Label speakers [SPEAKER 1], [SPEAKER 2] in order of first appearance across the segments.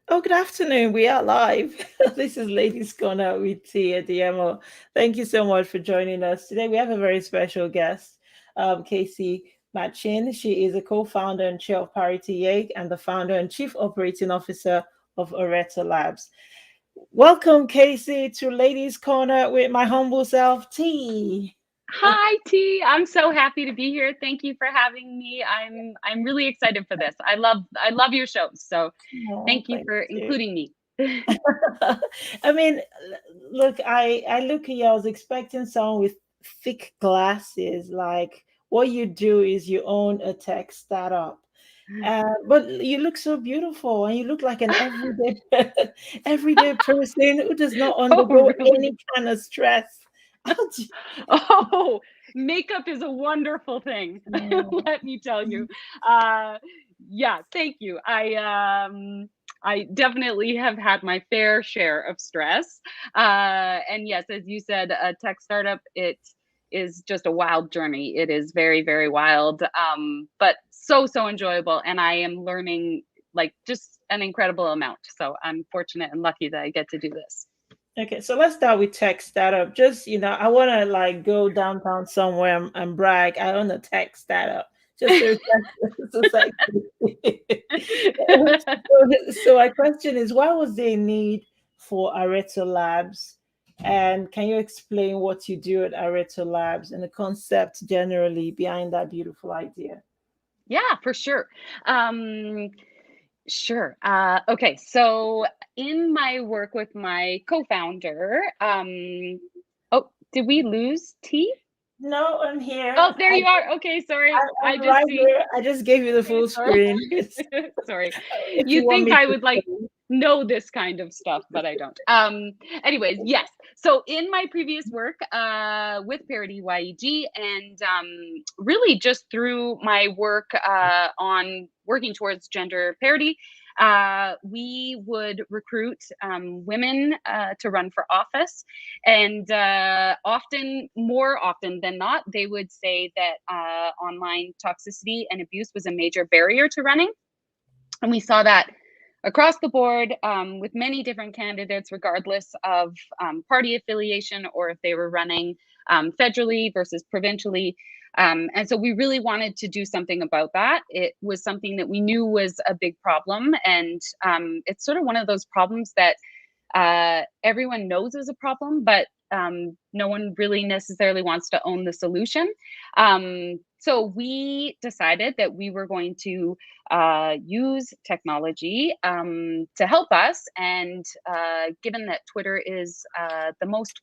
[SPEAKER 1] Oh, good afternoon. We are live. This is Ladies Corner with T at DMO. Thank you so much for joining us. Today we have a very special guest, Kasey Machin. She is a co-founder and chair of ParityYG and the founder and chief operating officer of Areta Labs. Welcome, Kasey, to Ladies Corner with my humble self, T.
[SPEAKER 2] Hi T, I'm so happy to be here. Thank you for having me. I'm really excited for this. I love your shows. So
[SPEAKER 1] Oh,
[SPEAKER 2] thank you
[SPEAKER 1] thank
[SPEAKER 2] for
[SPEAKER 1] you.
[SPEAKER 2] including me.
[SPEAKER 1] I mean, look, I look at you, I was expecting someone with thick glasses. Like what you do is you own a tech startup. But you look so beautiful and you look like an everyday everyday person who does not
[SPEAKER 2] Oh,
[SPEAKER 1] undergo
[SPEAKER 2] really?
[SPEAKER 1] any kind of stress. How do
[SPEAKER 2] Oh, makeup is a wonderful thing.
[SPEAKER 1] you-
[SPEAKER 2] Let me tell you. Uh yeah, thank you. I definitely have had my fair share of stress. And yes, as you said, a tech startup, it is just a wild journey. It is very, very wild, but so enjoyable. And I am learning like just an incredible amount. So I'm fortunate and lucky that I get to do this.
[SPEAKER 1] Okay, so let's start with tech startup. Just, I want to like go downtown somewhere and brag. I own a tech startup. Just to reflect the society. So my question is, why was there a need for Areto Labs? And can you explain what you do at Areto Labs and the concept generally behind that beautiful idea?
[SPEAKER 2] Yeah, for sure. Um, sure. Okay, so in my work with my co-founder, oh, did we lose T?
[SPEAKER 1] No, I'm here.
[SPEAKER 2] Oh, there you are. Okay, sorry. I
[SPEAKER 1] I'm
[SPEAKER 2] just
[SPEAKER 1] right
[SPEAKER 2] see.
[SPEAKER 1] here. I just gave you the
[SPEAKER 2] Okay,
[SPEAKER 1] full
[SPEAKER 2] sorry.
[SPEAKER 1] screen.
[SPEAKER 2] Sorry.
[SPEAKER 1] If you
[SPEAKER 2] You'd
[SPEAKER 1] want
[SPEAKER 2] think
[SPEAKER 1] me
[SPEAKER 2] I
[SPEAKER 1] to.
[SPEAKER 2] would like know this kind of stuff, but I don't. Anyways, yes. So in my previous work with ParityYG and really just through my work on working towards gender parity, we would recruit women to run for office. And more often than not, they would say that online toxicity and abuse was a major barrier to running. And we saw that across the board with many different candidates, regardless of party affiliation or if they were running federally versus provincially. And so we really wanted to do something about that. It was something that we knew was a big problem. And it's sort of one of those problems that everyone knows is a problem, but no one really necessarily wants to own the solution. So we decided that we were going to use technology to help us. And given that Twitter is the most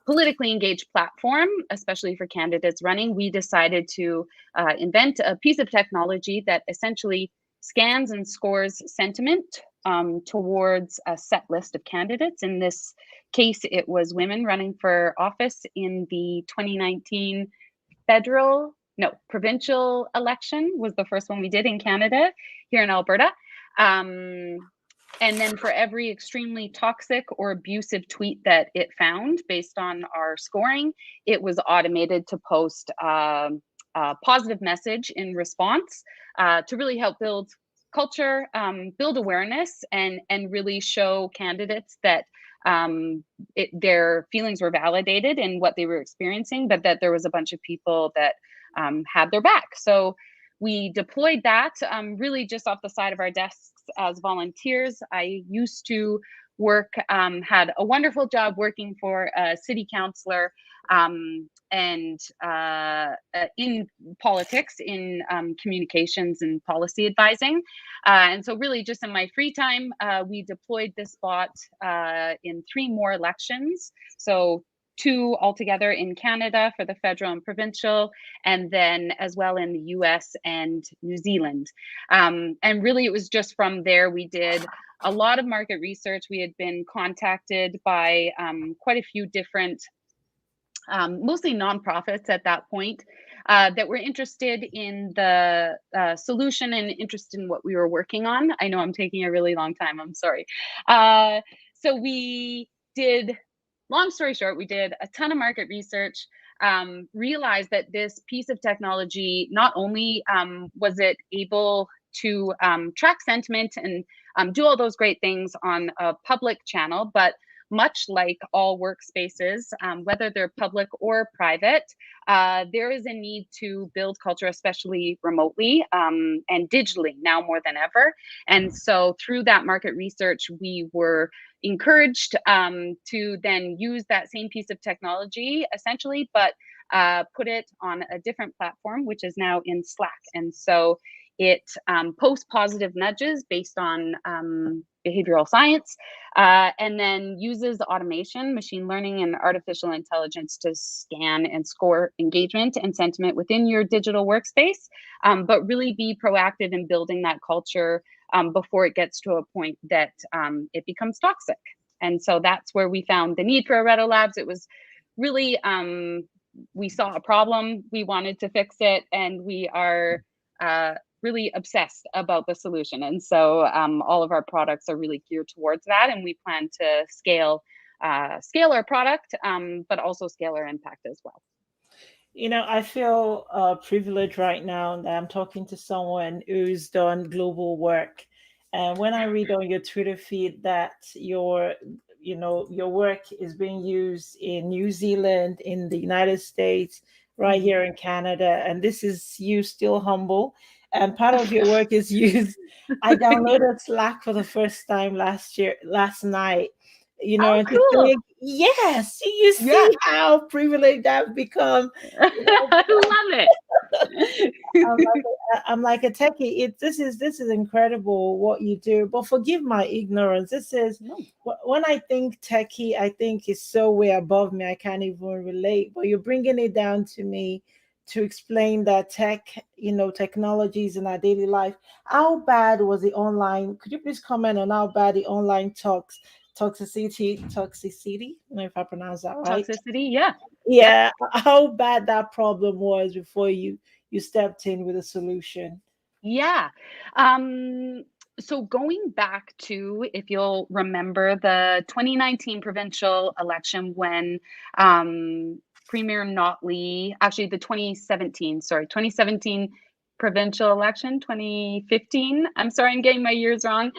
[SPEAKER 2] politically engaged platform, especially for candidates running, we decided to invent a piece of technology that essentially scans and scores sentiment towards a set list of candidates. In this case, it was women running for office in the 2019 provincial election was the first one we did in Canada, here in Alberta. And then for every extremely toxic or abusive tweet that it found based on our scoring, it was automated to post a positive message in response to really help build culture, build awareness, and really show candidates that their feelings were validated in what they were experiencing, but that there was a bunch of people that had their back. So we deployed that really just off the side of our desks as volunteers. I used to had a wonderful job working for a city councillor and in politics, in communications and policy advising. And so really just in my free time, we deployed this bot in 3 more elections. So 2 altogether in Canada for the federal and provincial, and then as well in the US and New Zealand. And really it was just from there we did a lot of market research. We had been contacted by quite a few different mostly nonprofits at that point that were interested in the solution and interested in what we were working on. I know I'm taking a really long time, I'm sorry. So we did, long story short, we did a ton of market research, realized that this piece of technology, not only was it able to track sentiment and do all those great things on a public channel. But much like all workspaces, whether they're public or private, there is a need to build culture, especially remotely and digitally now more than ever. And so through that market research, we were encouraged to then use that same piece of technology essentially, but put it on a different platform, which is now in Slack. And so it posts positive nudges based on behavioral science, and then uses automation, machine learning, and artificial intelligence to scan and score engagement and sentiment within your digital workspace, but really be proactive in building that culture before it gets to a point that it becomes toxic. And so that's where we found the need for Areto Labs. It was really, we saw a problem, we wanted to fix it, and we are really obsessed about the solution. And so all of our products are really geared towards that, and we plan to scale our product, but also scale our impact as well.
[SPEAKER 1] I feel privileged right now that I'm talking to someone who's done global work. And when I read on your Twitter feed that your work is being used in New Zealand, in the United States, right here in Canada, and this is you still humble. And part of your work is used. I downloaded Slack for the first time last night.
[SPEAKER 2] Oh,
[SPEAKER 1] And to
[SPEAKER 2] cool.
[SPEAKER 1] think, yes, you
[SPEAKER 2] Yeah.
[SPEAKER 1] see how privileged I've become.
[SPEAKER 2] I love it.
[SPEAKER 1] I'm like a techie. This is incredible what you do. But forgive my ignorance. This is
[SPEAKER 2] No.
[SPEAKER 1] when I think techie, I think it's so way above me. I can't even relate. But you're bringing it down to me to explain that technologies in our daily life. How bad was the online? Could you please comment on how bad the online toxicity? I don't know if I pronounce that right.
[SPEAKER 2] Toxicity, yeah. Yep.
[SPEAKER 1] Yeah, how bad that problem was before you stepped in with a solution.
[SPEAKER 2] Yeah. So going back to, if you'll remember, the 2019 provincial election when Premier Notley, actually the 2017 provincial election, 2015. I'm sorry, I'm getting my years wrong.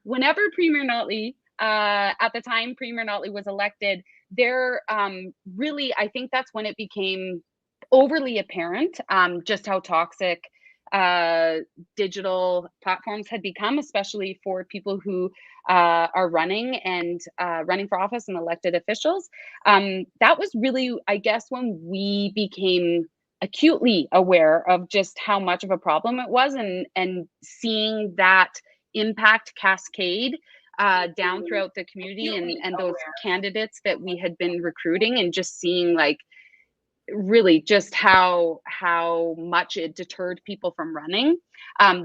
[SPEAKER 2] Whenever Premier Notley, at the time Premier Notley was elected, there really, I think that's when it became overly apparent just how toxic digital platforms had become, especially for people who are running for office and elected officials. That was really, I guess, when we became acutely aware of just how much of a problem it was, and seeing that impact cascade down throughout the community, and those candidates that we had been recruiting, and just seeing like really just how much it deterred people from running.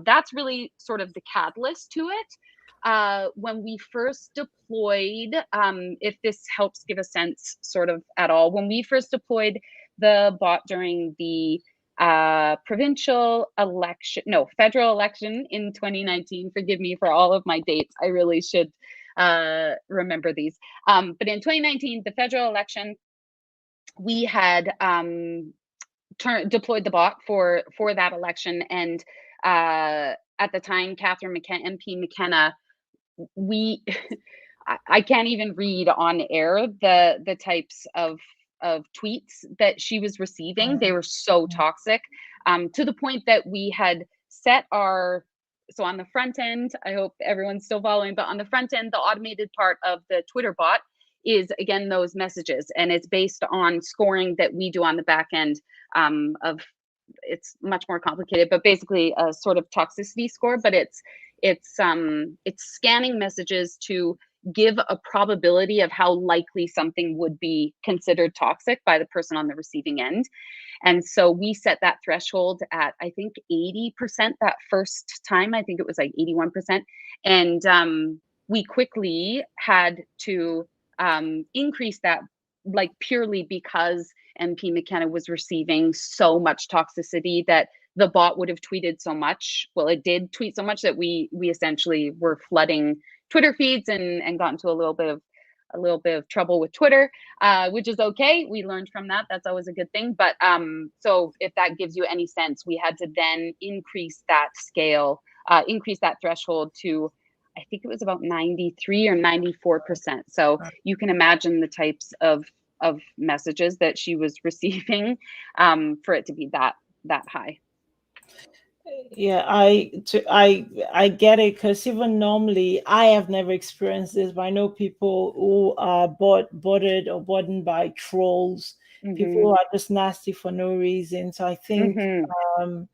[SPEAKER 2] That's really sort of the catalyst to it. When we first deployed, if this helps give a sense sort of at all, when we first deployed the bot during the federal election in 2019, forgive me for all of my dates, I really should remember these. But in 2019, the federal election, we had deployed the bot for that election, and at the time, MP McKenna, we I can't even read on air the types of tweets that she was receiving. They were so toxic, to the point that we had set so on the front end, I hope everyone's still following, but on the front end, the automated part of the Twitter bot is again those messages, and it's based on scoring that we do on the back end of, it's much more complicated, but basically a sort of toxicity score. But it's scanning messages to give a probability of how likely something would be considered toxic by the person on the receiving end. And so we set that threshold at, I think, 80% that first time. I think it was like 81%. And we quickly had to increase that, like purely because MP McKenna was receiving so much toxicity that the bot would have tweeted so much. Well, it did tweet so much that we essentially were flooding Twitter feeds and got into a little bit of trouble with Twitter, which is okay. We learned from that. That's always a good thing. But so if that gives you any sense, we had to then increase that scale increase that threshold to, I think it was about 93 or 94%. So you can imagine the types of messages that she was receiving for it to be that high.
[SPEAKER 1] Yeah, I get it, because even normally I have never experienced this, but I know people who are bothered or burdened by trolls, people who
[SPEAKER 2] Mm-hmm.
[SPEAKER 1] are just nasty for no reason. So I think,
[SPEAKER 2] Mm-hmm.
[SPEAKER 1] um,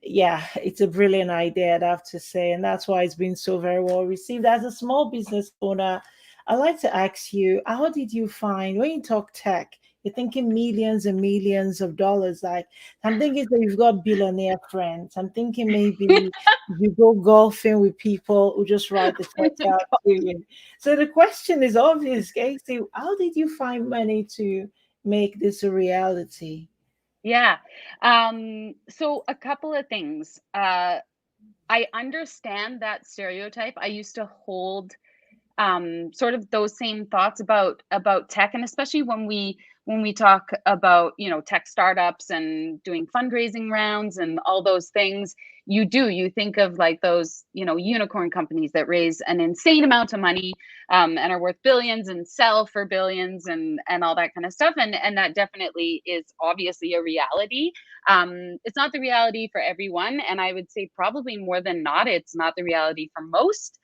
[SPEAKER 1] yeah, it's a brilliant idea, I'd have to say, and that's why it's been so very well received. As a small business owner, I'd like to ask you, how did you find, when you talk tech, you're thinking millions and millions of dollars? Like, I'm thinking that you've got billionaire friends. I'm thinking maybe you go golfing with people who just write the check out to you. So the question is obvious, Casey. How did you find money to make this a reality?
[SPEAKER 2] Yeah. So a couple of things. I understand that stereotype. I used to hold sort of those same thoughts about tech, and especially when we talk about, you know, tech startups and doing fundraising rounds and all those things. You think of like those, you know, unicorn companies that raise an insane amount of money, and are worth billions and sell for billions and all that kind of stuff, and that definitely is obviously a reality. It's not the reality for everyone, and I would say probably more than not, it's not the reality for most.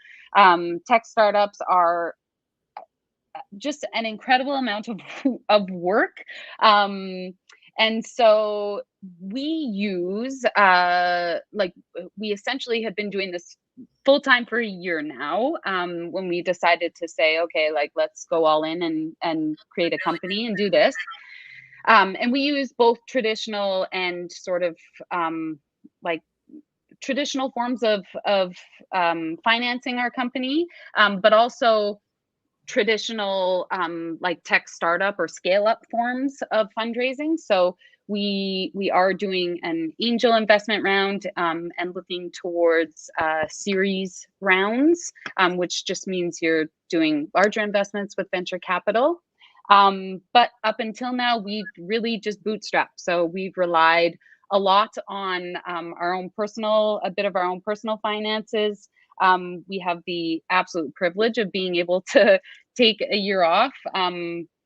[SPEAKER 2] Tech startups are just an incredible amount of work. Um, and so we use, like, we essentially have been doing this full time for a year now, when we decided to say, okay, like, let's go all in and create a company and do this. And we use both traditional and sort of, like, traditional forms of financing our company, but also traditional, like, tech startup or scale up forms of fundraising. So we are doing an angel investment round, and looking towards series rounds, which just means you're doing larger investments with venture capital. But up until now, we've really just bootstrapped. So we've relied a lot on a bit of our own personal finances. We have the absolute privilege of being able to take a year off,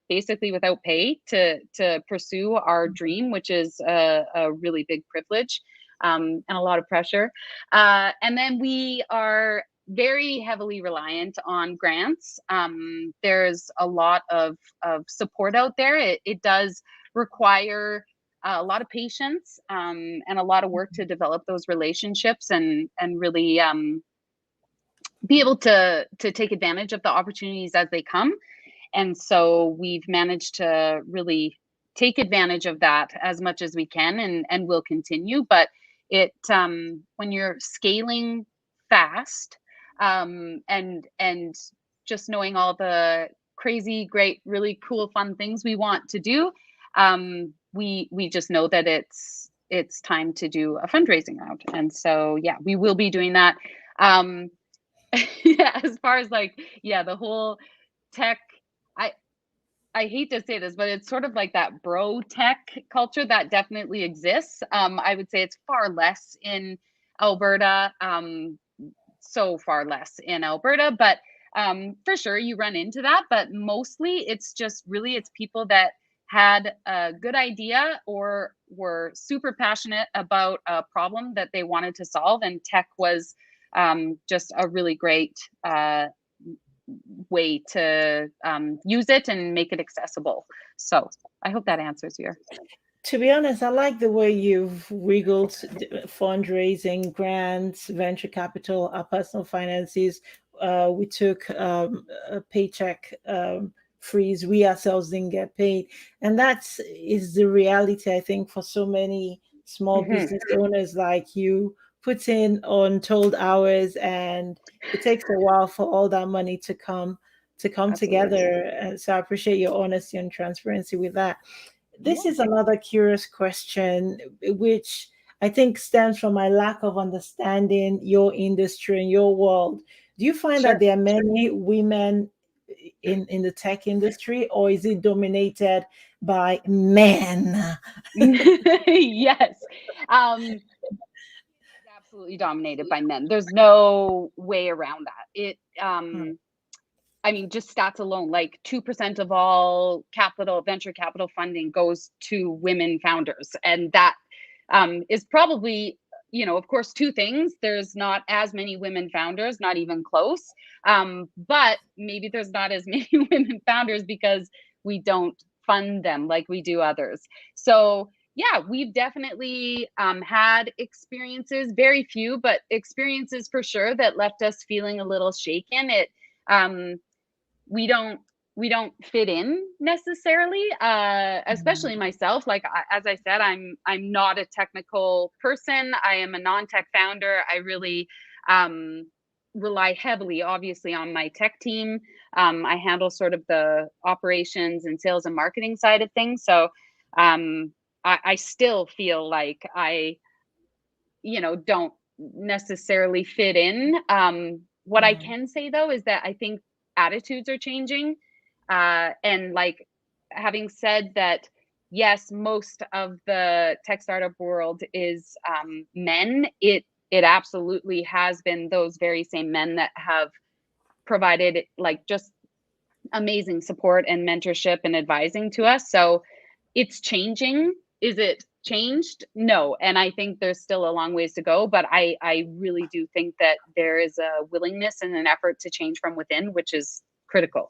[SPEAKER 2] basically without pay, to pursue our dream, which is a really big privilege, and a lot of pressure. And then we are very heavily reliant on grants. There's a lot of support out there. It does require a lot of patience, and a lot of work to develop those relationships and really be able to take advantage of the opportunities as they come. And so we've managed to really take advantage of that as much as we can, and will continue. But it, when you're scaling fast, and just knowing all the crazy, great, really cool, fun things we want to do, we just know that it's time to do a fundraising round. And so yeah, we will be doing that. Um, yeah, as far as like, yeah, the whole tech, I I hate to say this, but it's sort of like that bro tech culture that definitely exists. I would say it's far less in Alberta, so far less in Alberta, but for sure you run into that. But mostly it's just really, it's people that had a good idea or were super passionate about a problem that they wanted to solve, and tech was just a really great way to use it and make it accessible. So I hope that answers your.
[SPEAKER 1] To be honest, I like the way you've wiggled fundraising, grants, venture capital, our personal finances. We took a paycheck freeze. We ourselves didn't get paid, and that's is the reality. I think for so many small
[SPEAKER 2] Mhm.
[SPEAKER 1] business owners like you, put in untold hours, and it takes a while for all that money to come
[SPEAKER 2] Absolutely.
[SPEAKER 1] together. And so I appreciate your honesty and transparency with that.
[SPEAKER 2] Yeah.
[SPEAKER 1] This is another curious question, which I think stems from my lack of understanding your industry and your world. Do you find that
[SPEAKER 2] Sure.
[SPEAKER 1] there are many women in the tech industry, or is it dominated by men?
[SPEAKER 2] Yes. Um, absolutely dominated by men. There's no way around that. I mean, just stats alone, like 2% of all venture capital funding goes to women founders. And that is probably, of course, two things. There's not as many women founders, not even close. But maybe there's not as many women founders because we don't fund them like we do others. So yeah, we've definitely had experiences, very few, but experiences for sure that left us feeling a little shaken. We don't fit in necessarily, especially myself. Like, as I said, I'm not a technical person. I am a non-tech founder. I really rely heavily, obviously, on my tech team. I handle sort of the operations and sales and marketing side of things. So I still feel like I don't necessarily fit in. What I can say though is that I think attitudes are changing, and like, having said that, yes, most of the tech startup world is men. It absolutely has been those very same men that have provided like just amazing support and mentorship and advising to us. So it's changing. Is it changed? No. And I think there's still a long ways to go, but I really do think that there is a willingness and an effort to change from within, which is critical.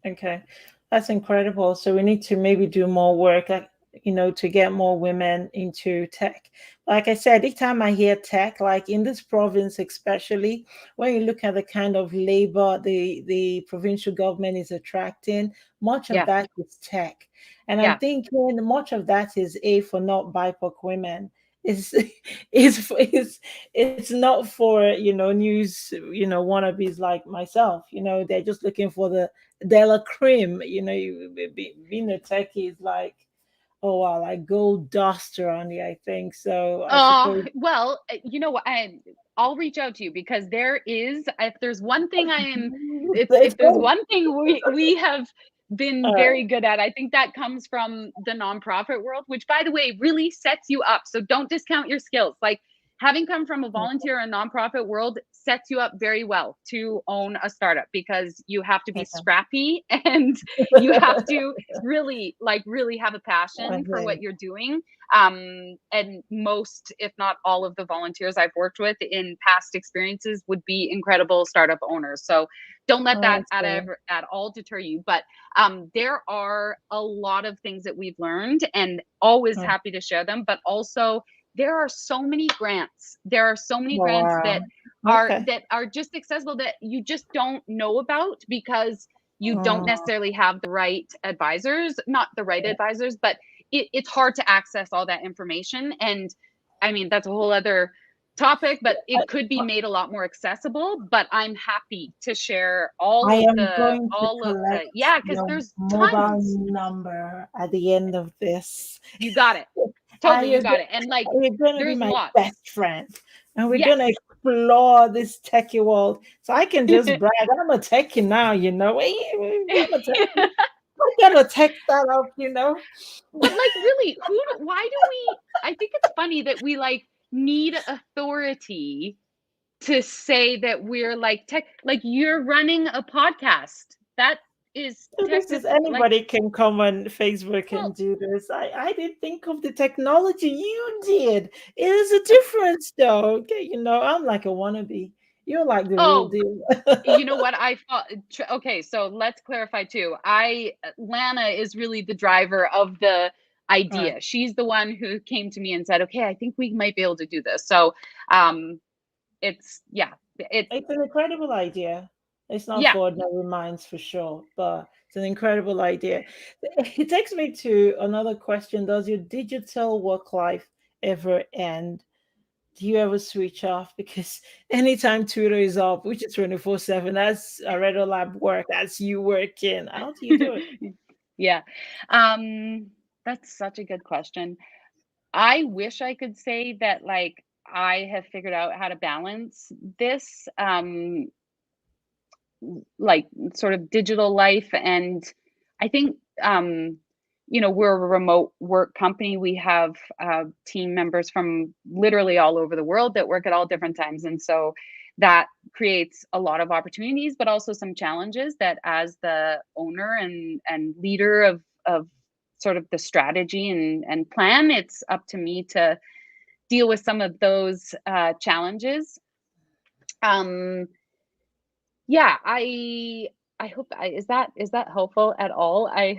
[SPEAKER 1] Okay, that's incredible. So we need to maybe do more work, like, to get more women into tech. Like I said, each time I hear tech, like in this province, especially when you look at the kind of labor the provincial government is attracting, much of
[SPEAKER 2] Yeah.
[SPEAKER 1] that is tech. And I'm
[SPEAKER 2] Yeah.
[SPEAKER 1] thinking much of that is A, for not BIPOC women. Is it's not for news wannabes like myself. They're just looking for the Della Cream. Being a techie is like, oh wow, like gold dust around here, I think. So I suppose.
[SPEAKER 2] Well, you know what? I'll reach out to you because there is, if there's one thing
[SPEAKER 1] Let's
[SPEAKER 2] if there's
[SPEAKER 1] go.
[SPEAKER 2] one thing we have been
[SPEAKER 1] All
[SPEAKER 2] very
[SPEAKER 1] right.
[SPEAKER 2] good at, I think that comes from the nonprofit world, which, by the way, really sets you up. So don't discount your skills. Like, having come from a volunteer and nonprofit world sets you up very well to own a startup, because you have to be scrappy and you have to really have a passion for
[SPEAKER 1] Okay.
[SPEAKER 2] what you're doing. And most, if not all, of the volunteers I've worked with in past experiences would be incredible startup owners. So don't let
[SPEAKER 1] Oh,
[SPEAKER 2] that
[SPEAKER 1] that's great.
[SPEAKER 2] at all deter you. But there are a lot of things that we've learned, and always
[SPEAKER 1] Oh,
[SPEAKER 2] happy to share them. But also, there are so many grants. There are so many grants
[SPEAKER 1] wow. Okay.
[SPEAKER 2] that are just accessible that you just don't know about because you don't
[SPEAKER 1] Oh,
[SPEAKER 2] necessarily have the right advisors, not the right advisors, but it's hard to access all that information. And I mean, that's a whole other topic, but it could be made a lot more accessible. But I'm happy to share
[SPEAKER 1] I am going to collect
[SPEAKER 2] yeah, because
[SPEAKER 1] your
[SPEAKER 2] there's
[SPEAKER 1] mobile
[SPEAKER 2] tons.
[SPEAKER 1] number at the end of this.
[SPEAKER 2] You got it.
[SPEAKER 1] And
[SPEAKER 2] Totally, you got it. And like,
[SPEAKER 1] you're going to be
[SPEAKER 2] there's
[SPEAKER 1] my
[SPEAKER 2] lots.
[SPEAKER 1] best friend. And we're going to
[SPEAKER 2] Yes.
[SPEAKER 1] explore this techie world. So I can just brag. I'm a techie now, Hey, I'm a techie. I got a tech startup.
[SPEAKER 2] But like, really, why do we, I think it's funny that we like need authority to say that we're like tech, like you're running a podcast. That is
[SPEAKER 1] So this is
[SPEAKER 2] technically like,
[SPEAKER 1] anybody can come on Facebook
[SPEAKER 2] well,
[SPEAKER 1] and do this. I didn't think of the technology. You did. It is a difference, though. Okay, I'm like a wannabe. You're like the real
[SPEAKER 2] oh,
[SPEAKER 1] deal.
[SPEAKER 2] you know what I thought? Okay, so let's clarify too. Lana is really the driver of the
[SPEAKER 1] Right.
[SPEAKER 2] idea. She's the one who came to me and said, okay, I think we might be able to do this. So it's, yeah,
[SPEAKER 1] It's an incredible idea. It's not
[SPEAKER 2] yeah.
[SPEAKER 1] for ordinary minds for sure, but it's an incredible idea. It takes me to another question. Does your digital work life ever end? Do you ever switch off? Because anytime Twitter is up, which is 24/7, that's a Red Lab work, that's you working. How do you do it?
[SPEAKER 2] Yeah. Um, that's such a good question. I wish I could say that like I have figured out how to balance this like sort of digital life. And I think we're a remote work company. We have team members from literally all over the world that work at all different times. And so that creates a lot of opportunities, but also some challenges that as the owner and leader of sort of the strategy and plan, it's up to me to deal with some of those challenges. Yeah, I hope is that helpful at all? I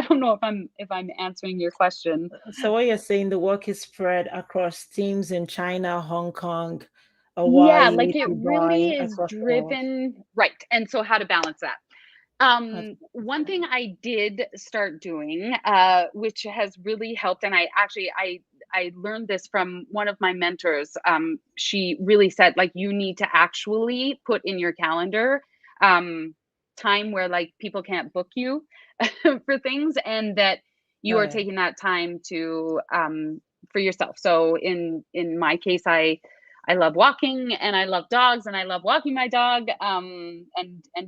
[SPEAKER 2] don't know if I'm answering your question.
[SPEAKER 1] So what you're saying, the work is spread across teams in China, Hong Kong,
[SPEAKER 2] Yeah,
[SPEAKER 1] Hawaii,
[SPEAKER 2] like it really
[SPEAKER 1] Dubai,
[SPEAKER 2] is
[SPEAKER 1] across the world.
[SPEAKER 2] driven, right. And so how to balance that.
[SPEAKER 1] That's
[SPEAKER 2] One thing
[SPEAKER 1] interesting.
[SPEAKER 2] I did start doing, which has really helped, and I learned this from one of my mentors. She really said, like, you need to actually put in your calendar um, time where like people can't book you for things, and that you
[SPEAKER 1] Oh
[SPEAKER 2] are
[SPEAKER 1] yeah.
[SPEAKER 2] taking that time to for yourself. So in my case, I love walking and I love dogs and I love walking my dog and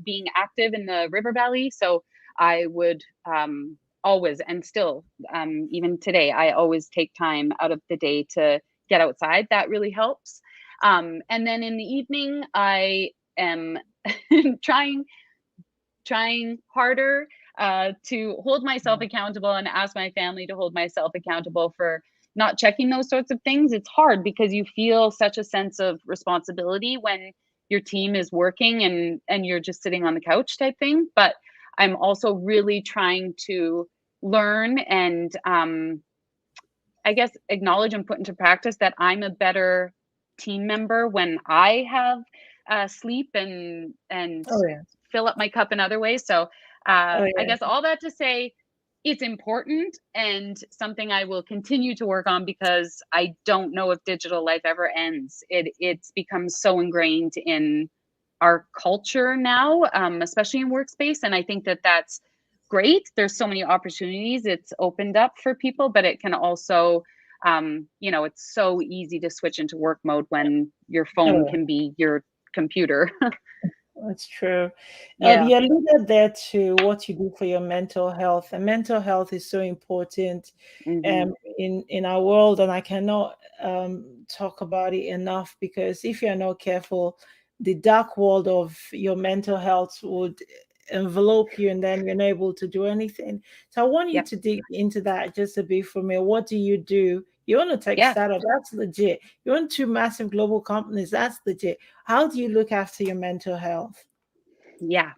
[SPEAKER 2] being active in the river valley. So I would always and still even today I always take time out of the day to get outside. That really helps. And then in the evening I am trying harder to hold myself accountable and ask my family to hold myself accountable for not checking those sorts of things. It's hard because you feel such a sense of responsibility when your team is working and you're just sitting on the couch type thing. But I'm also really trying to learn and I guess acknowledge and put into practice that I'm a better team member when I have sleep and
[SPEAKER 1] Oh yeah.
[SPEAKER 2] fill up my cup in other ways. So
[SPEAKER 1] Oh
[SPEAKER 2] I
[SPEAKER 1] yeah.
[SPEAKER 2] guess all that to say, it's important and something I will continue to work on because I don't know if digital life ever ends. It's become so ingrained in our culture now, especially in workspace, and I think that that's great. There's so many opportunities it's opened up for people, but it can also it's so easy to switch into work mode when your
[SPEAKER 1] Oh
[SPEAKER 2] phone
[SPEAKER 1] yeah.
[SPEAKER 2] can be your computer.
[SPEAKER 1] That's true.
[SPEAKER 2] Yeah.
[SPEAKER 1] You alluded there to what you do for your mental health, and mental health is so important
[SPEAKER 2] Hmm.
[SPEAKER 1] in our world, and I cannot talk about it enough because if you're not careful, the dark world of your mental health would envelope you, and then you're not able to do anything. So I want you
[SPEAKER 2] Yep.
[SPEAKER 1] to dig into that just a bit for me. What do you do? You own a tech
[SPEAKER 2] Yeah.
[SPEAKER 1] startup, that's legit. You own two massive global companies, that's legit. How do you look after your mental health?
[SPEAKER 2] Yeah.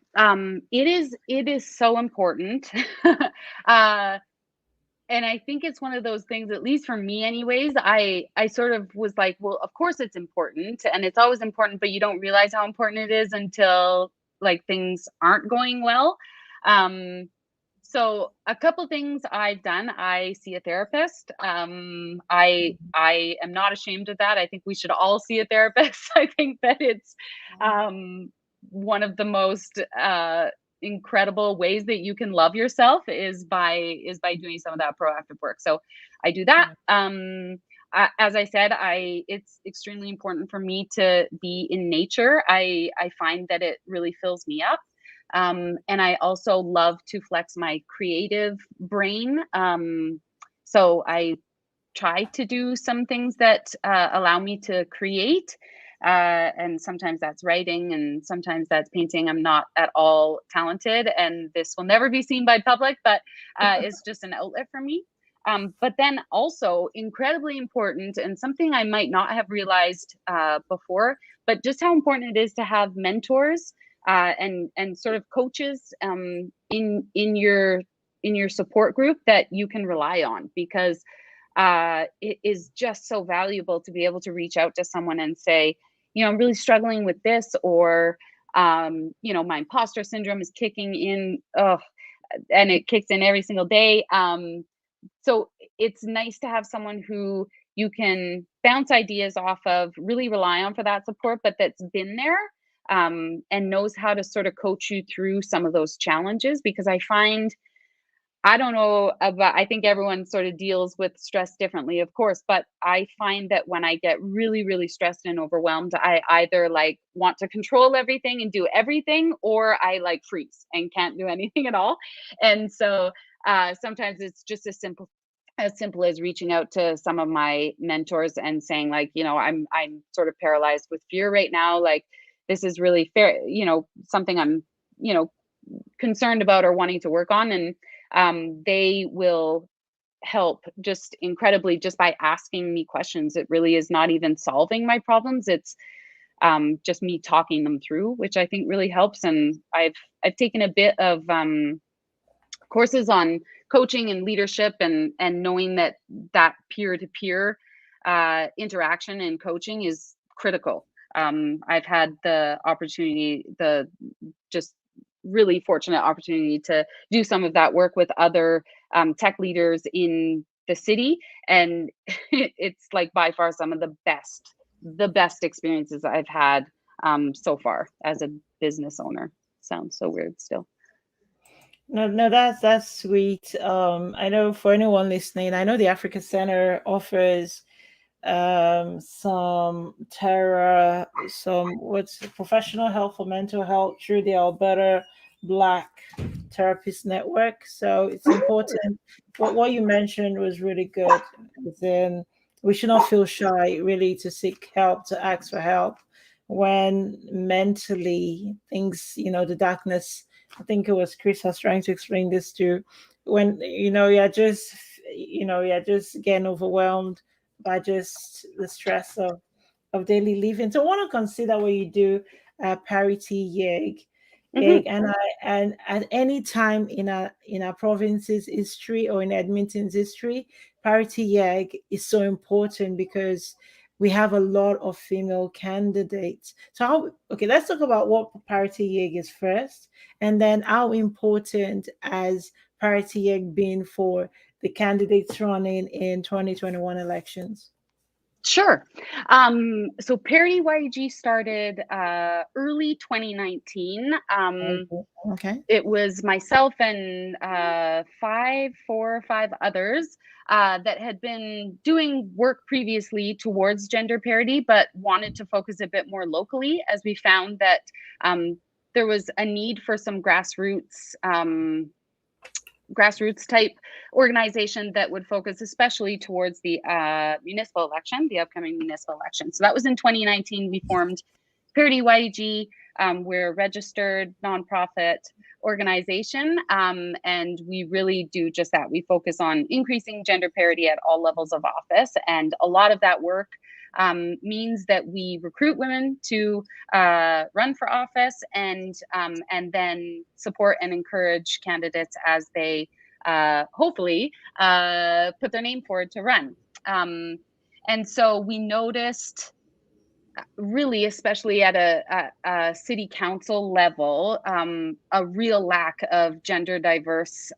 [SPEAKER 2] It is so important. uh and I think it's one of those things, at least for me anyways, I sort of was like, well, of course it's important and it's always important, but you don't realize how important it is until like things aren't going well. Um so a couple things I've done. I see a therapist. I am not ashamed of that. I think we should all see a therapist. I think that it's um one of the most incredible ways that you can love yourself is by doing some of that proactive work. So I do that.
[SPEAKER 1] Yeah.
[SPEAKER 2] As I said, I it's extremely important for me to be in nature. I find that it really fills me up. And I also love to flex my creative brain. So I try to do some things that allow me to create. And sometimes that's writing and sometimes that's painting. I'm not at all talented, and this will never be seen by public, but it's just an outlet for me. But then also incredibly important, and something I might not have realized before, but just how important it is to have mentors and sort of coaches in your support group that you can rely on, because it is just so valuable to be able to reach out to someone and say, I'm really struggling with this, or my imposter syndrome is kicking in, and it kicks in every single day. So it's nice to have someone who you can bounce ideas off of, really rely on for that support, but that's been there and knows how to sort of coach you through some of those challenges. Because I don't know about, I think everyone sort of deals with stress differently, of course, but I find that when I get really, really stressed and overwhelmed, I either like want to control everything and do everything, or I like freeze and can't do anything at all. And so Sometimes it's just as simple as reaching out to some of my mentors and saying, like, I'm sort of paralyzed with fear right now. Like, this is really fair, something I'm, concerned about or wanting to work on. And they will help just incredibly just by asking me questions. It really is not even solving my problems. It's just me talking them through, which I think really helps. And I've taken a bit of courses on coaching and leadership, and knowing that peer-to-peer interaction and coaching is critical. I've had the just really fortunate opportunity to do some of that work with other tech leaders in the city, and it's like by far some of the best experiences I've had so far as a business owner. Sounds so weird still.
[SPEAKER 1] No, no, that's sweet. I know for anyone listening, I know the Africa Center offers some terror, some what's professional help for mental health through the Alberta Black Therapist Network. So it's important. What you mentioned was really good. Then we should not feel shy really to seek help, to ask for help when mentally things, the darkness. I think it was Chris was trying to explain this too. When you're just getting overwhelmed by just the stress of daily living. So I want to consider what you do at ParityYG.
[SPEAKER 2] Mm-hmm.
[SPEAKER 1] And at any time in our province's history or in Edmonton's history, ParityYG is so important because we have a lot of female candidates. So okay, let's talk about what ParityYG is first, and then how important as ParityYG been for the candidates running in 2021 elections.
[SPEAKER 2] Sure. So ParityYG started early 2019.
[SPEAKER 1] Okay.
[SPEAKER 2] It was myself and four or five others that had been doing work previously towards gender parity, but wanted to focus a bit more locally, as we found that there was a need for some grassroots type organization that would focus especially towards the upcoming municipal election. So that was in 2019. We formed ParityYG. We're a registered nonprofit organization, and we really do just that. We focus on increasing gender parity at all levels of office, and a lot of that work means that we recruit women to run for office, and then support and encourage candidates as they hopefully put their name forward to run. And so we noticed, really, especially at a city council level, a real lack of gender diverse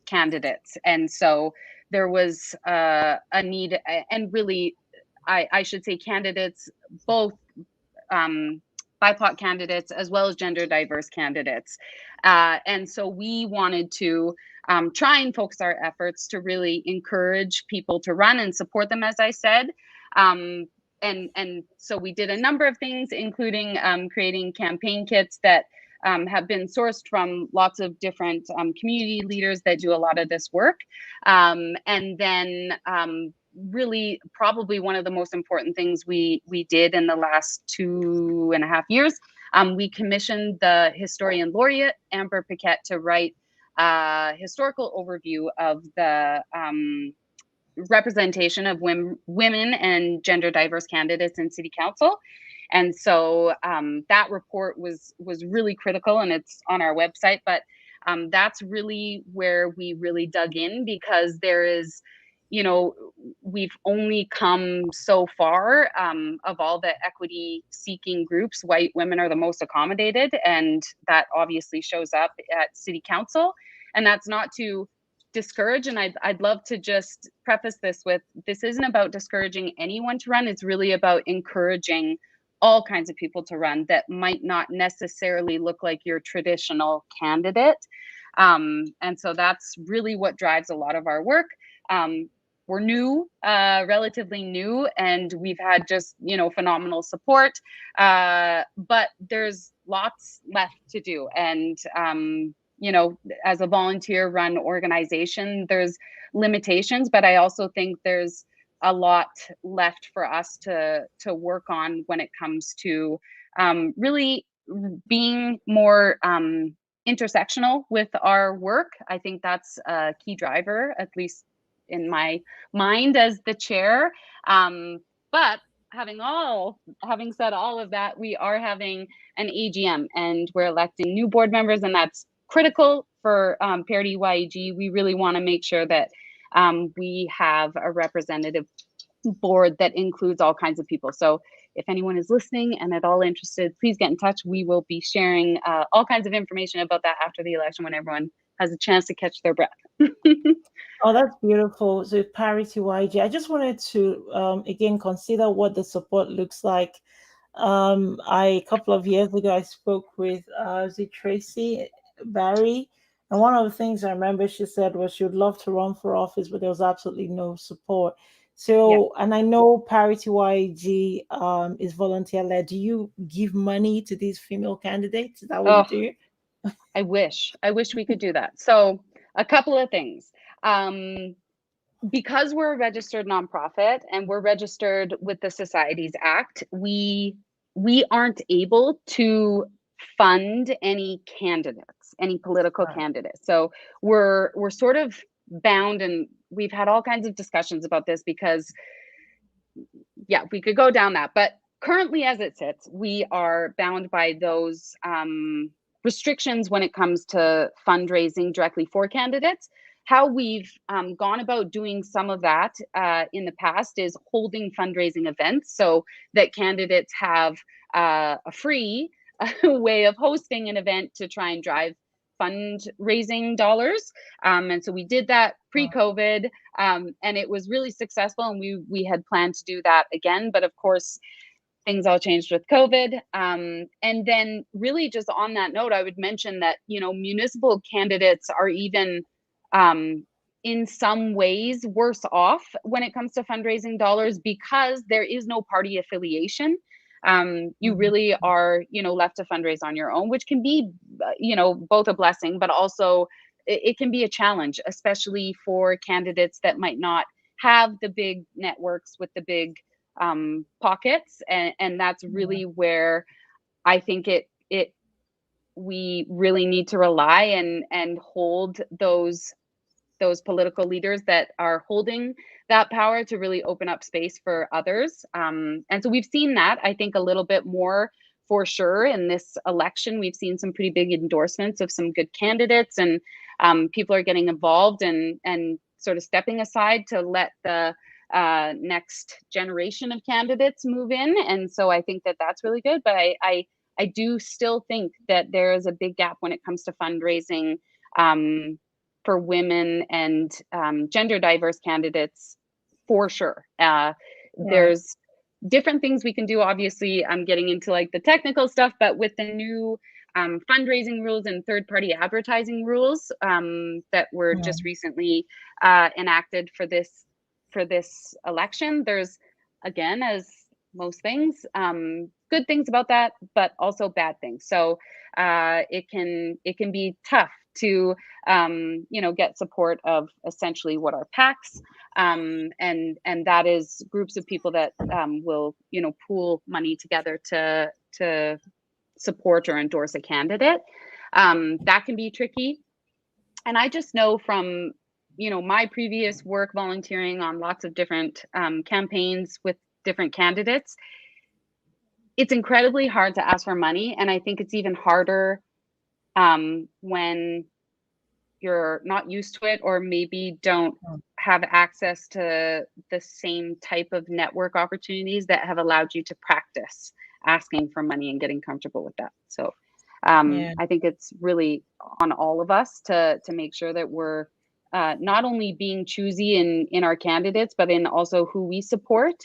[SPEAKER 2] candidates. And so there was a need, and really, I should say candidates, both BIPOC candidates as well as gender diverse candidates. And so we wanted to try and focus our efforts to really encourage people to run and support them, as I said. And so we did a number of things, including creating campaign kits that have been sourced from lots of different community leaders that do a lot of this work. And then really, probably one of the most important things we did in the last 2.5 years, we commissioned the historian laureate Amber Paquette to write a historical overview of the representation of women and gender diverse candidates in city council. And so that report was really critical, and it's on our website. But that's really where we really dug in, because there is, we've only come so far. Of all the equity seeking groups, white women are the most accommodated, and that obviously shows up at city council. And that's not to discourage, and I'd love to just preface this with, this isn't about discouraging anyone to run. It's really about encouraging all kinds of people to run that might not necessarily look like your traditional candidate. And so that's really what drives a lot of our work. We're new, relatively new, and we've had just, phenomenal support, but there's lots left to do. And, as a volunteer run organization, there's limitations, but I also think there's a lot left for us to work on when it comes to really being more intersectional with our work. I think that's a key driver, at least in my mind as the chair. But having said all of that, we are having an AGM and we're electing new board members, and that's critical for ParityYG. We really want to make sure that we have a representative board that includes all kinds of people. So if anyone is listening and at all interested, please get in touch. We will be sharing all kinds of information about that after the election when everyone has a chance to catch their breath.
[SPEAKER 1] Oh, that's beautiful. So ParityYG, I just wanted to again consider what the support looks like. A couple of years ago, I spoke with Tracy Barry, and one of the things I remember she said was she would love to run for office, but there was absolutely no support. So, and I know ParityYG is volunteer led. Do you give money to these female candidates? Is that what you do?
[SPEAKER 2] I wish we could do that. So a couple of things. Because we're a registered nonprofit and we're registered with the Societies Act, we aren't able to fund any candidates, any political candidates. So we're sort of bound, and we've had all kinds of discussions about this because, yeah, we could go down that. But currently, as it sits, we are bound by those restrictions when it comes to fundraising directly for candidates. How we've gone about doing some of that in the past is holding fundraising events so that candidates have a free way of hosting an event to try and drive fundraising dollars. And so we did that pre-COVID, and it was really successful, and we had planned to do that again. But of course, things all changed with COVID. And then really just on that note, I would mention that, municipal candidates are even in some ways worse off when it comes to fundraising dollars because there is no party affiliation. You really are, left to fundraise on your own, which can be, both a blessing, but also it can be a challenge, especially for candidates that might not have the big networks with the big pockets. And that's really where I think we really need to rely and hold those political leaders that are holding that power to really open up space for others. And so we've seen that, I think, a little bit more for sure in this election. We've seen some pretty big endorsements of some good candidates, and people are getting involved and sort of stepping aside to let the next generation of candidates move in. And so I think that that's really good. But I do still think that there is a big gap when it comes to fundraising for women and gender diverse candidates, for sure. There's different things we can do. Obviously, I'm getting into like the technical stuff, but with the new fundraising rules and third-party advertising rules that were just recently enacted for this election, there's, again, as most things, good things about that, but also bad things. So it can be tough to get support of essentially what are PACs, and that is groups of people that will pool money together to support or endorse a candidate. That can be tricky, and I just know from my previous work volunteering on lots of different campaigns with different candidates, it's incredibly hard to ask for money. And I think it's even harder when you're not used to it, or maybe don't have access to the same type of network opportunities that have allowed you to practice asking for money and getting comfortable with that. So I think it's really on all of us to make sure that we're not only being choosy in our candidates, but in also who we support,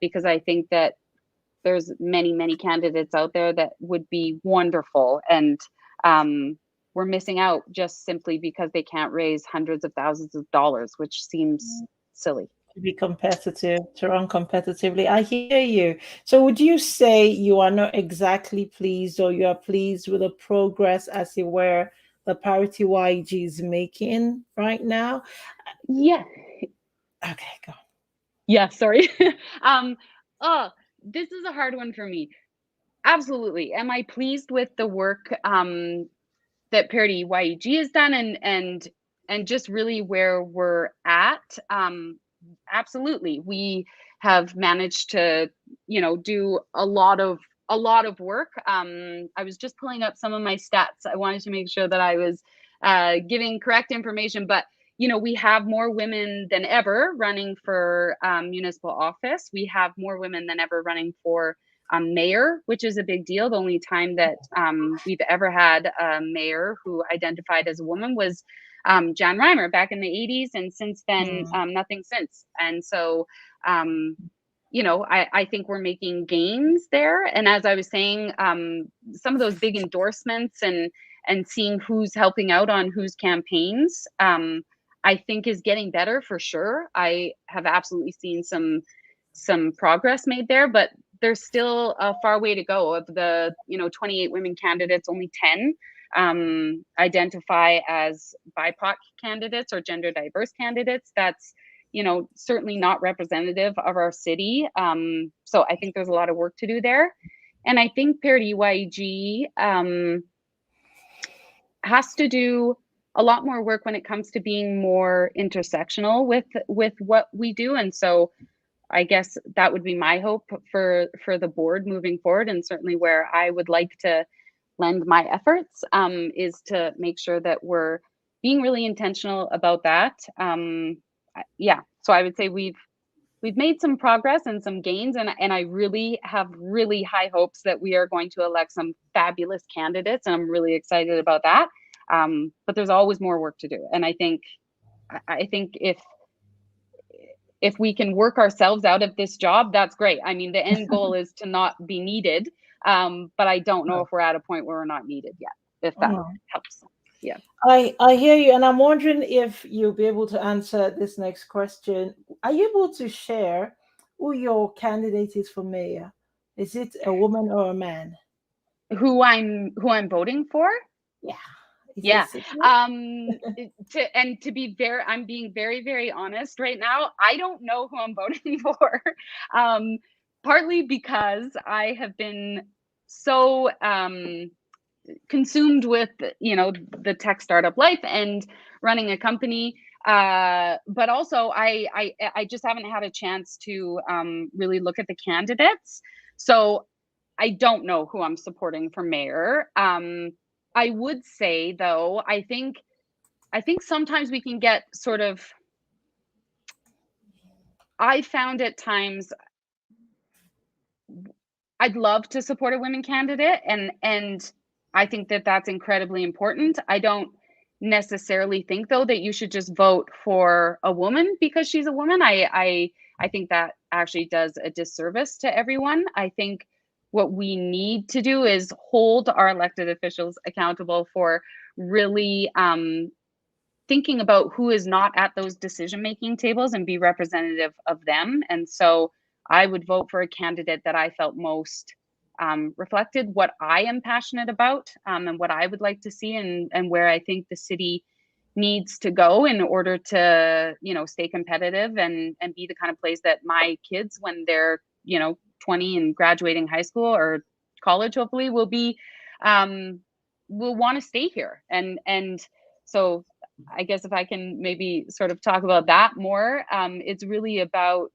[SPEAKER 2] because I think that there's many candidates out there that would be wonderful, and we're missing out just simply because they can't raise hundreds of thousands of dollars, which seems silly.
[SPEAKER 1] To be competitive, to run competitively. I hear you. So would you say you are not exactly pleased, or you are pleased with the progress, as it were, that ParityYG is making right now?
[SPEAKER 2] Yeah.
[SPEAKER 1] Okay, go.
[SPEAKER 2] Yeah, sorry. um, oh, this is a hard one for me. Absolutely. Am I pleased with the work that ParityYG has done, and just really where we're at? Absolutely. We have managed to, do a lot of work. I was just pulling up some of my stats. I wanted to make sure that I was giving correct information, but we have more women than ever running for municipal office. We have more women than ever running for mayor, which is a big deal. The only time that we've ever had a mayor who identified as a woman was Jan Reimer back in the 80s. And since then,
[SPEAKER 1] Mm.
[SPEAKER 2] nothing since. And so, I think we're making gains there. And as I was saying, some of those big endorsements and seeing who's helping out on whose campaigns, I think is getting better for sure. I have absolutely seen some progress made there, but there's still a far way to go. Of the 28 women candidates, only 10 identify as BIPOC candidates or gender diverse candidates. That's certainly not representative of our city. So I think there's a lot of work to do there, and I think ParityYG has to do a lot more work when it comes to being more intersectional with what we do. And so I guess that would be my hope for the board moving forward, and certainly where I would like to lend my efforts is to make sure that we're being really intentional about that. Yeah, so I would say we've made some progress and some gains, and I really have really high hopes that we are going to elect some fabulous candidates, and I'm really excited about that. But there's always more work to do, and I think if we can work ourselves out of this job, that's great. I mean, the end goal is to not be needed, but I don't know if we're at a point where we're not needed yet, if that
[SPEAKER 1] Mm.
[SPEAKER 2] helps. Yeah.
[SPEAKER 1] I hear you, and I'm wondering if you'll be able to answer this next question. Are you able to share who your candidate is for mayor? Is it a woman or a man?
[SPEAKER 2] Who I'm voting for?
[SPEAKER 1] Yeah. Is it a
[SPEAKER 2] Yeah.
[SPEAKER 1] secret?
[SPEAKER 2] I'm being very, very honest right now. I don't know who I'm voting for. Um, Partly because I have been so consumed with the tech startup life and running a company, but also I just haven't had a chance to really look at the candidates, so I don't know who I'm supporting for mayor. I would say though, I think sometimes we can get sort of, I found at times, I'd love to support a women candidate, and I think that that's incredibly important. I don't necessarily think though that you should just vote for a woman because she's a woman. I think that actually does a disservice to everyone. I think what we need to do is hold our elected officials accountable for really thinking about who is not at those decision making tables and be representative of them. And so I would vote for a candidate that I felt most reflected what I am passionate about, and what I would like to see, and where I think the city needs to go in order to stay competitive and be the kind of place that my kids, when they're 20 and graduating high school or college, hopefully um, will want to stay here. And so I guess if I can maybe sort of talk about that more, it's really about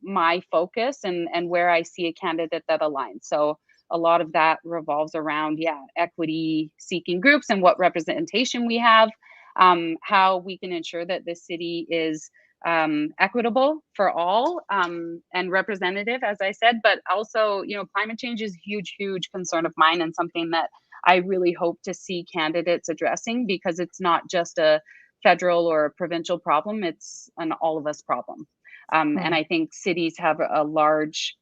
[SPEAKER 2] my focus and where I see a candidate that aligns. So a lot of that revolves around, equity seeking groups and what representation we have, how we can ensure that the city is equitable for all, and representative, as I said. But also, climate change is a huge, huge concern of mine, and something that I really hope to see candidates addressing, because it's not just a federal or a provincial problem, it's an all of us problem. And I think cities have a large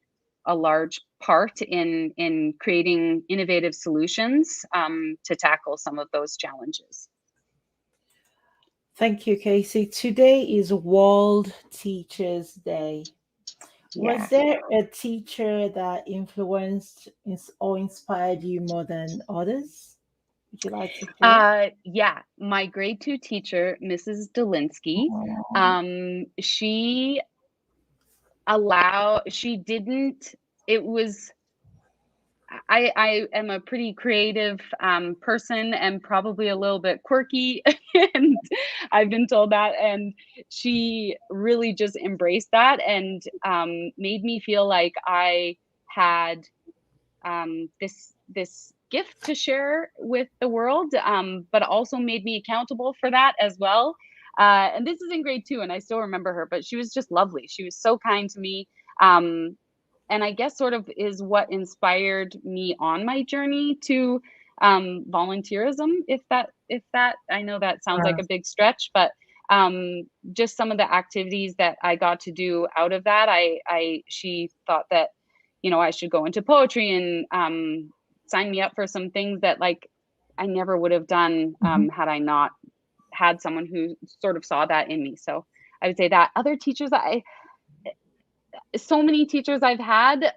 [SPEAKER 2] part in creating innovative solutions to tackle some of those challenges.
[SPEAKER 1] Thank you, Casey. Today is World Teachers Day. Was
[SPEAKER 2] Yeah.
[SPEAKER 1] there a teacher that influenced or inspired you more than others? Would you like to share?
[SPEAKER 2] Yeah, my grade 2 teacher, Mrs. Delinsky,
[SPEAKER 1] Oh,
[SPEAKER 2] she she didn't, it was, I am a pretty creative person and probably a little bit quirky, and I've been told that. And she really just embraced that and made me feel like I had this gift to share with the world, but also made me accountable for that as well. And this is in grade 2, and I still remember her, but she was just lovely. She was so kind to me. Um, and I guess sort of is what inspired me on my journey to volunteerism. If that, I know that sounds like a big stretch, but just some of the activities that I got to do out of that, she thought that, I should go into poetry and sign me up for some things that like I never would have done had I not had someone who sort of saw that in me. So I would say that. Other teachers, so many teachers I've had,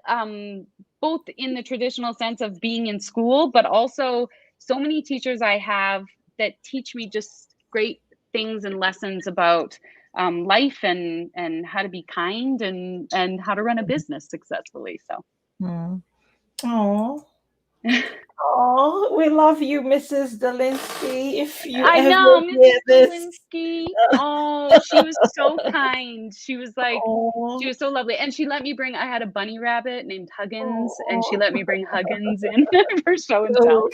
[SPEAKER 2] both in the traditional sense of being in school, but also so many teachers I have that teach me just great things and lessons about life and how to be kind and how to run a business successfully. So.
[SPEAKER 1] oh, oh, we love you, Mrs. Delinsky. If you
[SPEAKER 2] I
[SPEAKER 1] ever
[SPEAKER 2] know,
[SPEAKER 1] hear
[SPEAKER 2] Mrs.
[SPEAKER 1] this,
[SPEAKER 2] Delinsky. Oh, she was so kind. She
[SPEAKER 1] oh,
[SPEAKER 2] was so lovely. And she let me I had a bunny rabbit named Huggins, and she
[SPEAKER 1] oh,
[SPEAKER 2] let me bring Huggins in for show and tell.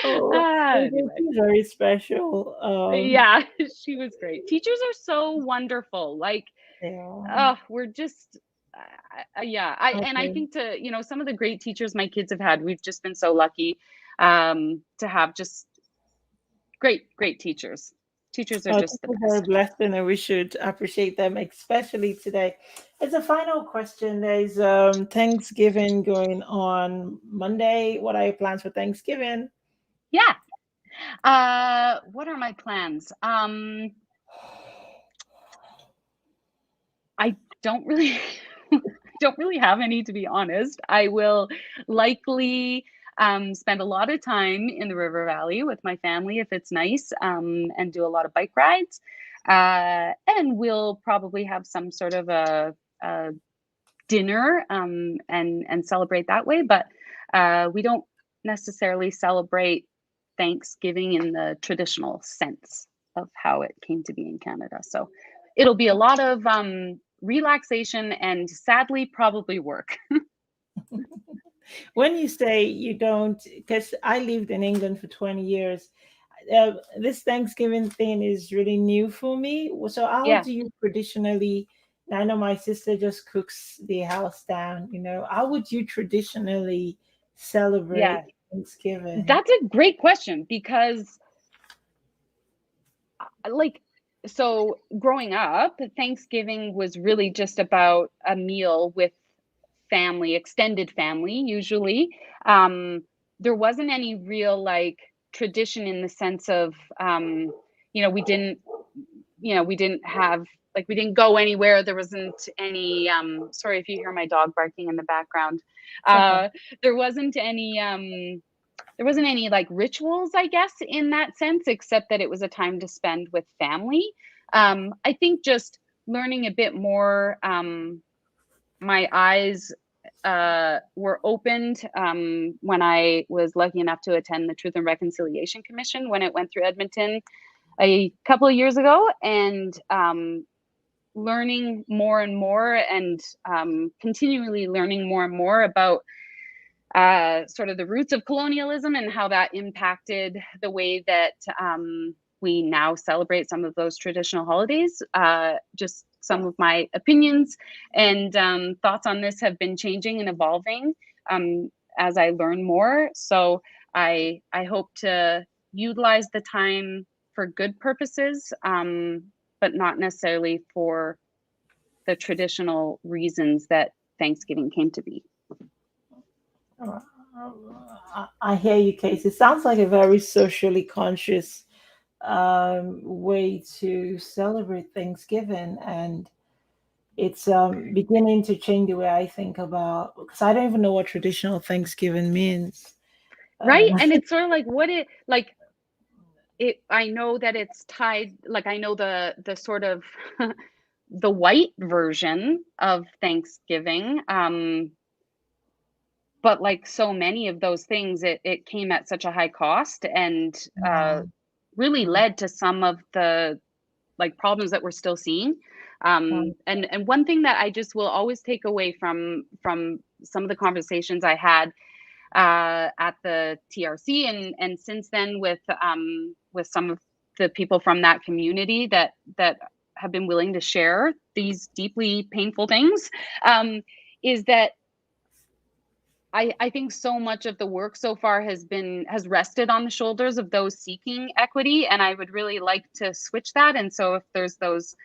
[SPEAKER 1] oh, oh, this
[SPEAKER 2] Anyway,
[SPEAKER 1] is very special.
[SPEAKER 2] yeah, she was great. Teachers are so wonderful. Like,
[SPEAKER 1] Yeah.
[SPEAKER 2] oh, we're just, yeah. I
[SPEAKER 1] Okay.
[SPEAKER 2] think some of the great teachers my kids have had, we've just been so lucky to have just great teachers. Teachers are just the
[SPEAKER 1] People are very
[SPEAKER 2] best.
[SPEAKER 1] blessed, and we should appreciate them, especially today. As a final question, there's Thanksgiving going on Monday. What are your plans for Thanksgiving?
[SPEAKER 2] Yeah. What are my plans? I don't really don't really have any, to be honest. I will likely spend a lot of time in the River Valley with my family if it's nice, and do a lot of bike rides. And we'll probably have some sort of a dinner and celebrate that way. But we don't necessarily celebrate Thanksgiving in the traditional sense of how it came to be in Canada. So it'll be a lot of relaxation and sadly probably work.
[SPEAKER 1] When you say you don't, because I lived in England for 20 years, this Thanksgiving thing is really new for me. So, how
[SPEAKER 2] Yeah.
[SPEAKER 1] do you traditionally? I know my sister just cooks the house down. How would you traditionally celebrate
[SPEAKER 2] Yeah.
[SPEAKER 1] Thanksgiving?
[SPEAKER 2] That's a great question because like so growing up, Thanksgiving was really just about a meal with family, extended family usually. Um, there wasn't any real like tradition in the sense of we didn't we didn't have like we didn't go anywhere. There wasn't any sorry if you hear my dog barking in the background.
[SPEAKER 1] It's okay.
[SPEAKER 2] Uh, there wasn't any like rituals, I guess, in that sense, except that it was a time to spend with family. I think just learning a bit more, my eyes were opened when I was lucky enough to attend the Truth and Reconciliation Commission when it went through Edmonton a couple of years ago, and learning more and more and continually learning more and more about sort of the roots of colonialism and how that impacted the way that we now celebrate some of those traditional holidays. Just some of my opinions and thoughts on this have been changing and evolving as I learn more. So I hope to utilize the time for good purposes, but not necessarily for the traditional reasons that Thanksgiving came to be.
[SPEAKER 1] I hear you, Case. It sounds like a very socially conscious way to celebrate Thanksgiving, and it's beginning to change the way I think about, because I don't even know what traditional Thanksgiving means.
[SPEAKER 2] Right.
[SPEAKER 1] Um,
[SPEAKER 2] And it's sort of like what it like I know that it's tied, like I know the sort of the white version of Thanksgiving. But like so many of those things, it came at such a high cost, and
[SPEAKER 1] Yeah.
[SPEAKER 2] really led to some of the like problems that we're still seeing. And one thing that I just will always take away from some of the conversations I had at the TRC, and since then with some of the people from that community that have been willing to share these deeply painful things, is that I think so much of the work so far has rested on the shoulders of those seeking equity, and I would really like to switch that. And so if there's those,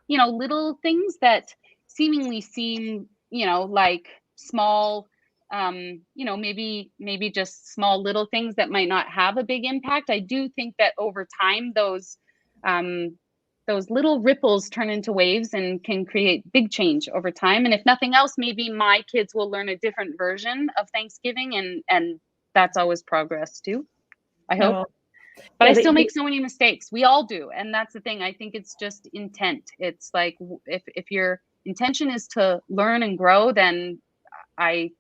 [SPEAKER 2] little things that seemingly seem, like small, maybe just small little things that might not have a big impact, I do think that over time those little ripples turn into waves and can create big change over time. And if nothing else, maybe my kids will learn a different version of Thanksgiving, and that's always progress too, I hope.
[SPEAKER 1] Oh,
[SPEAKER 2] But
[SPEAKER 1] yeah.
[SPEAKER 2] I still make so many mistakes. We all do. And that's the thing. I think it's just intent. It's like if your intention is to learn and grow, then I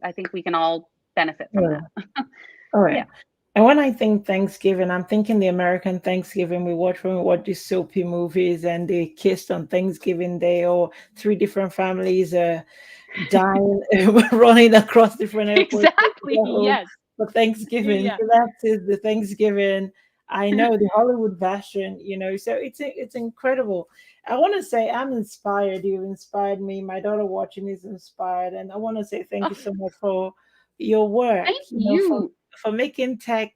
[SPEAKER 2] I think we can all benefit from
[SPEAKER 1] Oh,
[SPEAKER 2] that.
[SPEAKER 1] oh,
[SPEAKER 2] Yeah.
[SPEAKER 1] yeah. And when I think Thanksgiving, I'm thinking the American Thanksgiving we watch when we watch these soapy movies and they kissed on Thanksgiving Day, or three different families dying, running across different airports to
[SPEAKER 2] Exactly.
[SPEAKER 1] go home
[SPEAKER 2] Yes.
[SPEAKER 1] for Thanksgiving.
[SPEAKER 2] Yeah.
[SPEAKER 1] So that is the Thanksgiving I know, the Hollywood version, So it's incredible. I want to say I'm inspired. You've inspired me. My daughter watching is inspired, and I want to say thank
[SPEAKER 2] Oh,
[SPEAKER 1] you so much for your work.
[SPEAKER 2] thank you.
[SPEAKER 1] For making tech,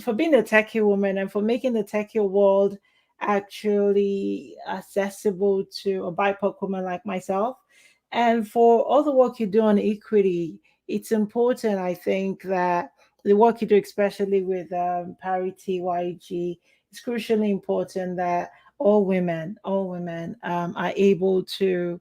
[SPEAKER 1] for being a techie woman, and for making the techie world actually accessible to a BIPOC woman like myself, and for all the work you do on equity. It's important, I think, that the work you do, especially with ParityYG, is crucially important that all women are able to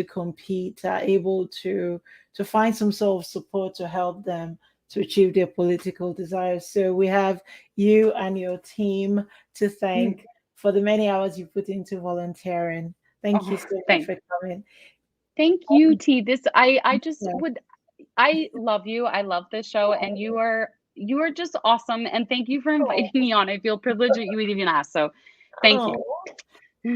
[SPEAKER 1] compete, are able to find some sort of support to help them to achieve their political desires. So we have you and your team to
[SPEAKER 2] Mm.
[SPEAKER 1] thank for the many hours you put into volunteering. Thank you
[SPEAKER 2] Oh,
[SPEAKER 1] so much
[SPEAKER 2] thank
[SPEAKER 1] for coming.
[SPEAKER 2] thank you, T. This I just
[SPEAKER 1] Yeah.
[SPEAKER 2] would I love you. I love this show, and you are just awesome. And thank you for inviting
[SPEAKER 1] Oh,
[SPEAKER 2] me on. I feel privileged that you would even ask. So thank you.
[SPEAKER 1] oh,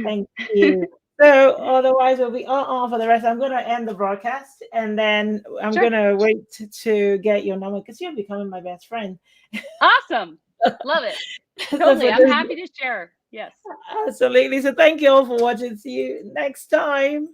[SPEAKER 1] thank you. So otherwise we'll be on for the rest. I'm gonna end the broadcast and then I'm
[SPEAKER 2] Sure.
[SPEAKER 1] gonna wait to get your number because you're becoming my best friend.
[SPEAKER 2] Awesome. Love it.
[SPEAKER 1] So
[SPEAKER 2] Totally.
[SPEAKER 1] for
[SPEAKER 2] I'm
[SPEAKER 1] those,
[SPEAKER 2] happy to share. Yes.
[SPEAKER 1] absolutely. So thank you all for watching. See you next time.